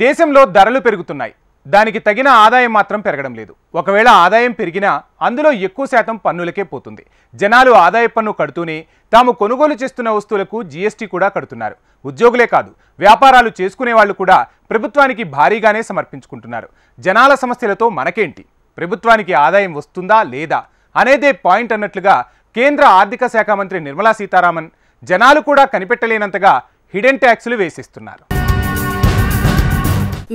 దేశంలో ధరలు పెరుగుతున్నాయి. దానికి తగిన ఆదాయం మాత్రం పెరగడం లేదు. ఒకవేళ ఆదాయం పెరిగినా అందులో ఎక్కువ శాతం పన్నులకే పోతుంది. జనాలు ఆదాయ పన్ను కడుతూనే తాము కొనుగోలు చేస్తున్న వస్తువులకు జీఎస్టీ కూడా కడుతున్నారు. ఉద్యోగులే కాదు, వ్యాపారాలు చేసుకునే వాళ్ళు కూడా ప్రభుత్వానికి భారీగానే సమర్పించుకుంటున్నారు. జనాల సమస్యలతో మనకేంటి, ప్రభుత్వానికి ఆదాయం వస్తుందా లేదా అనేదే పాయింట్ అన్నట్లుగా కేంద్ర ఆర్థిక శాఖ మంత్రి నిర్మలా సీతారామన్ జనాలు కూడా కనిపెట్టలేనంతగా హిడెన్ ట్యాక్సులు వేసిస్తున్నారు.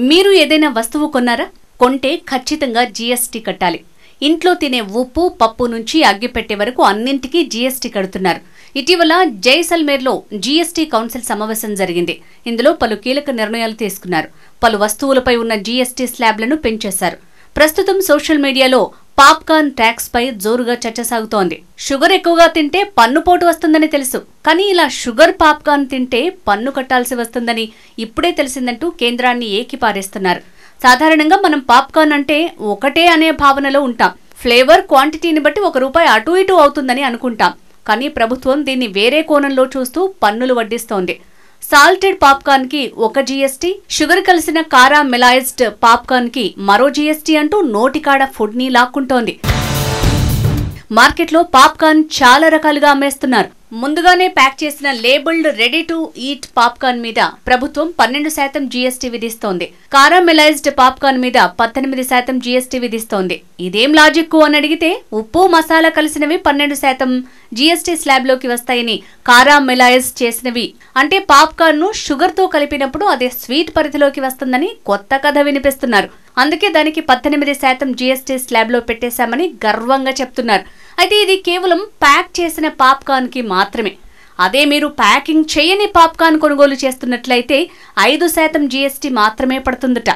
మీరు ఏదైనా వస్తువు కొన్నారా? కొంటే ఖచ్చితంగా జీఎస్టీ కట్టాలి. ఇంట్లో తినే ఉప్పు, పప్పు నుంచి అగ్గిపెట్టే వరకు అన్నింటికీ జీఎస్టీ కడుతున్నారు. ఇటీవల జైసల్మేర్లో జీఎస్టీ కౌన్సిల్ సమావేశం జరిగింది. ఇందులో పలు కీలక నిర్ణయాలు తీసుకున్నారు. పలు వస్తువులపై ఉన్న జీఎస్టీ స్లాబ్లను పెంచేశారు. ప్రస్తుతం సోషల్ మీడియాలో పాప్కార్న్ ట్యాక్స్ పై జోరుగా చర్చ సాగుతోంది. షుగర్ ఎక్కువగా తింటే పన్నుపోటు వస్తుందని తెలుసు, కానీ ఇలా షుగర్ పాప్కార్న్ తింటే పన్ను కట్టాల్సి వస్తుందని ఇప్పుడే తెలిసిందంటూ కేంద్రాన్ని ఏకిపారేస్తున్నారు. సాధారణంగా మనం పాప్కార్న్ అంటే ఒకటే అనే భావనలో ఉంటాం. ఫ్లేవర్, క్వాంటిటీని బట్టి ₹1 అటు ఇటు అవుతుందని అనుకుంటాం. కానీ ప్రభుత్వం దీన్ని వేరే కోణంలో చూస్తూ పన్నులు వడ్డిస్తోంది. సాల్టెడ్ పాప్కార్న్ కి ఒక జీఎస్టీ, షుగర్ కలిసిన కారామెలైజ్డ్ పాప్కార్న్ కి మరో జీఎస్టీ అంటూ నోటికాడ ఫుడ్ ని లాక్కుంటోంది. మార్కెట్లో పాప్కార్న్ చాలా రకాలుగా అమ్మేస్తున్నారు. ముందుగానే ప్యాక్ చేసిన labelled ready to eat popcorn మీద ప్రభుత్వం 12% జీఎస్టీ విధిస్తోంది. కారామెలైజ్డ్ పాప్కార్న్ మీద 18% జీఎస్టీ విధిస్తోంది. ఇదేం లాజిక్ అని అడిగితే ఉప్పు, మసాలా కలిసినవి 12% జీఎస్టీ స్లాబ్లోకి వస్తాయని, కారామెలైజ్ చేసినవి అంటే పాప్కార్న్ ను షుగర్ తో కలిపినప్పుడు అదే స్వీట్ పరిధిలోకి వస్తుందని కొత్త కథ వినిపిస్తున్నారు. అందుకే దానికి 18% జీఎస్టీ స్లాబ్లో పెట్టేశామని గర్వంగా చెప్తున్నారు. అయితే ఇది కేవలం ప్యాక్ చేసిన పాప్కార్న్ కి మాత్రమే. అదే మీరు ప్యాకింగ్ చేయని పాప్కార్న్ కొనుగోలు చేస్తున్నట్లయితే 5% జీఎస్టీ మాత్రమే పడుతుందట.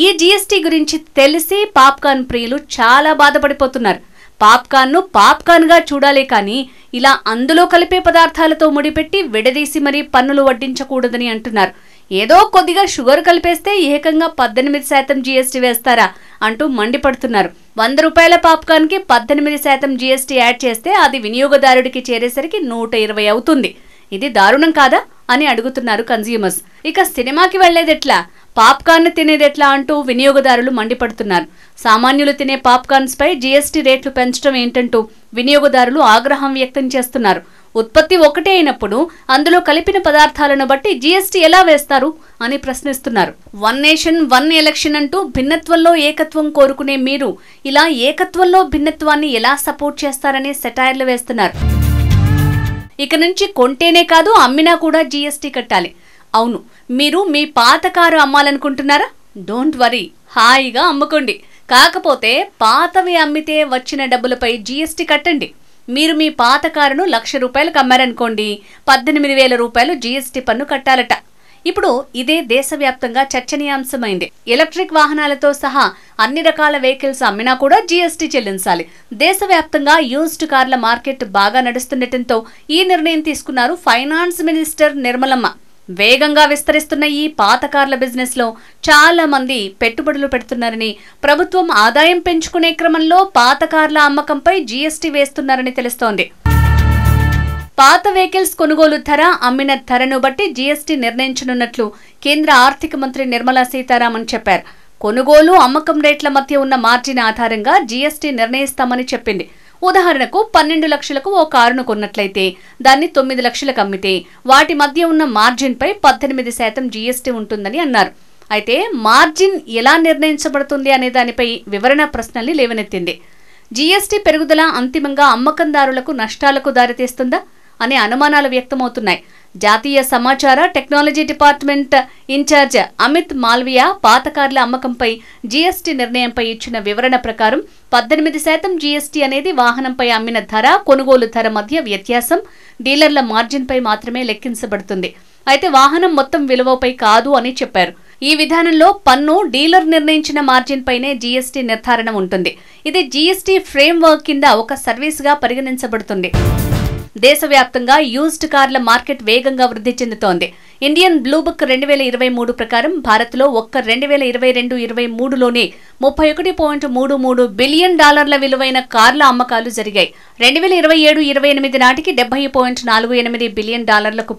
ఈ జీఎస్టీ గురించి తెలిసి పాప్కార్న్ ప్రియులు చాలా బాధపడిపోతున్నారు. పాప్కార్న్ ను పాప్కార్న్ గా చూడాలి, కానీ ఇలా అందులో కలిపే పదార్థాలతో ముడిపెట్టి విడదీసి మరీ పన్నులు వడ్డించకూడదని అంటున్నారు. ఏదో కొద్దిగా షుగర్ కలిపేస్తే ఏకంగా 18% జీఎస్టీ వేస్తారా అంటూ మండిపడుతున్నారు. ₹100 పాప్కార్న్ కి 18% జీఎస్టీ యాడ్ చేస్తే అది వినియోగదారుడికి చేరేసరికి 120 అవుతుంది. ఇది దారుణం కాదా అని అడుగుతున్నారు కన్స్యూమర్స్. ఇక సినిమాకి వెళ్లేదెట్లా, పాప్కార్న్ తినేదెట్లా అంటూ వినియోగదారులు మండిపడుతున్నారు. సామాన్యులు తినే పాప్కార్న్స్ పై జీఎస్టీ రేట్లు పెంచడం ఏంటంటూ వినియోగదారులు ఆగ్రహం వ్యక్తం చేస్తున్నారు. ఉత్పత్తి ఒకటే అయినప్పుడు అందులో కలిపిన పదార్థాలను బట్టి జీఎస్టీ ఎలా వేస్తారు అని ప్రశ్నిస్తున్నారు. వన్ నేషన్ వన్ ఎలక్షన్ అంటూ భిన్నత్వంలో ఏకత్వం కోరుకునే మీరు ఇలా ఏకత్వంలో భిన్నత్వాన్ని ఎలా సపోర్ట్ చేస్తారని సెటైర్లు వేస్తున్నారు. ఇక నుంచి కొంటేనే కాదు, అమ్మినా కూడా జీఎస్టీ కట్టాలి. అవును, మీరు మీ పాత కారు అమ్మాలనుకుంటున్నారా? డోంట్ వరీ, హాయిగా అమ్ముకోండి. కాకపోతే పాతవి అమ్మితే వచ్చిన డబ్బులపై జీఎస్టీ కట్టండి. మీరు మీ పాత కారును ₹1,00,000 అమ్మారనుకోండి, ₹18,000 జీఎస్టీ పన్ను కట్టాలట. ఇప్పుడు ఇదే దేశవ్యాప్తంగా చర్చనీయాంశమైంది. ఎలక్ట్రిక్ వాహనాలతో సహా అన్ని రకాల వెహికల్స్ అమ్మినా కూడా జీఎస్టీ చెల్లించాలి. దేశవ్యాప్తంగా యూజ్డ్ కార్ల మార్కెట్ బాగా నడుస్తుండటంతో ఈ నిర్ణయం తీసుకున్నారు ఫైనాన్స్ మినిస్టర్ నిర్మలమ్మ. వేగంగా విస్తరిస్తున్న ఈ పాత కార్ల బిజినెస్ లో చాలా మంది పెట్టుబడులు పెడుతున్నారని, ప్రభుత్వం ఆదాయం పెంచుకునే క్రమంలో పాత కార్ల అమ్మకంపై జీఎస్టీ వేస్తున్నారని తెలుస్తోంది. పాత వెహికల్స్ కొనుగోలు ధర, అమ్మిన ధరను బట్టి జీఎస్టీ నిర్ణయించనున్నట్లు కేంద్ర ఆర్థిక మంత్రి నిర్మలా సీతారామన్ చెప్పారు. కొనుగోలు, అమ్మకం రేట్ల మధ్య ఉన్న మార్జిన్ ఆధారంగా జీఎస్టీ నిర్ణయిస్తామని చెప్పింది. ఉదాహరణకు 12 లక్షలకు ఓ కారును కొన్నట్లయితే దాన్ని 9 లక్షలకు అమ్మితే వాటి మధ్య ఉన్న మార్జిన్ పై 18% జీఎస్టీ ఉంటుందని అన్నారు. అయితే మార్జిన్ ఎలా నిర్ణయించబడుతుంది అనే దానిపై వివరణ ప్రశ్నల్ని లేవనెత్తింది. జీఎస్టీ పెరుగుదల అంతిమంగా అమ్మకందారులకు నష్టాలకు దారితీస్తుందా అనే అనుమానాలు వ్యక్తమవుతున్నాయి. జాతీయ సమాచార technology department incharge Amit Malviya పాత కార్ల అమ్మకంపై జీఎస్టీ నిర్ణయంపై ఇచ్చిన వివరణ ప్రకారం 18% జీఎస్టీ అనేది వాహనంపై అమ్మిన ధర, కొనుగోలు ధర మధ్య వ్యత్యాసం, డీలర్ల మార్జిన్ పై మాత్రమే లెక్కించబడుతుంది. అయితే వాహనం మొత్తం విలువపై కాదు అని చెప్పారు. ఈ విధానంలో పన్ను డీలర్ నిర్ణయించిన మార్జిన్ పైనే జీఎస్టీ నిర్ధారణ ఉంటుంది. ఇది జీఎస్టీ ఫ్రేమ్ వర్క్ కింద ఒక సర్వీస్గా పరిగణించబడుతుంది. దేశవ్యాప్తంగా యూజ్డ్ కార్ల మార్కెట్ వేగంగా వృద్ధి చెందుతోంది. ఇండియన్ బ్లూ బుక్ 2023 ప్రకారం భారత్లో ఒక్క 2022-23లోనే $31.33 బిలియన్ విలువైన కార్ల అమ్మకాలు జరిగాయి. 2027-28 నాటికి $70.48 బిలియన్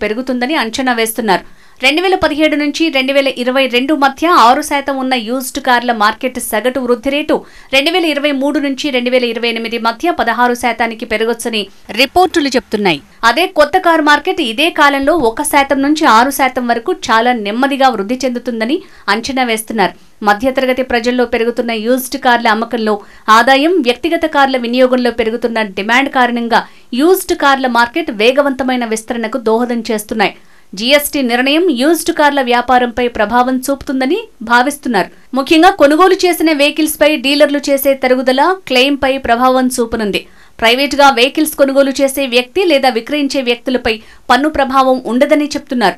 పెరుగుతుందని అంచనా వేస్తున్నారు. 2017 నుంచి 2022 మధ్య 6% ఉన్న యూజ్డ్ కార్ల మార్కెట్ సగటు వృద్ధి రేటు 2023 నుంచి 2028 మధ్య 16% పెరగొచ్చని రిపోర్టులు చెప్తున్నాయి. అదే కొత్త కారు మార్కెట్ ఇదే కాలంలో 1% నుంచి 6% వరకు చాలా నెమ్మదిగా వృద్ధి చెందుతుందని అంచనా వేస్తున్నారు. మధ్యతరగతి ప్రజల్లో పెరుగుతున్న యూజ్డ్ కార్ల అమ్మకంలో ఆదాయం, వ్యక్తిగత కార్ల వినియోగంలో పెరుగుతున్న డిమాండ్ కారణంగా యూజ్డ్ కార్ల మార్కెట్ వేగవంతమైన విస్తరణకు దోహదం చేస్తున్నాయి. జీఎస్టీ నిర్ణయం యూజ్డ్ కార్ల వ్యాపారంపై ప్రభావం చూపుతుందని భావిస్తున్నారు. ముఖ్యంగా కొనుగోలు చేసిన వెహికల్స్ పై డీలర్లు చేసే తరుగుదల, క్లెయిమ్ పై ప్రభావం చూపనుంది. ప్రైవేటుగా వెహికల్స్ కొనుగోలు చేసే వ్యక్తి లేదా విక్రయించే వ్యక్తులపై పన్ను ప్రభావం ఉండదని చెప్తున్నారు.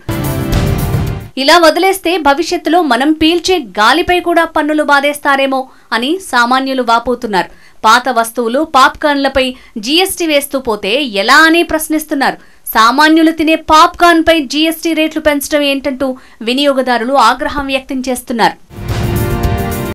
ఇలా వదిలేస్తే భవిష్యత్తులో మనం పీల్చే గాలిపై కూడా పన్నులు బాధేస్తారేమో అని సామాన్యులు వాపోతున్నారు. పాత వస్తువులు, పాప్కార్న్లపై జీఎస్టీ వేస్తూ పోతే ఎలా అని ప్రశ్నిస్తున్నారు. సామాన్యులు తినే పాప్కార్న్ పై జీఎస్టీ రేట్లు పెంచడం ఏంటంటూ వినియోగదారులు ఆగ్రహం వ్యక్తం చేస్తున్నారు.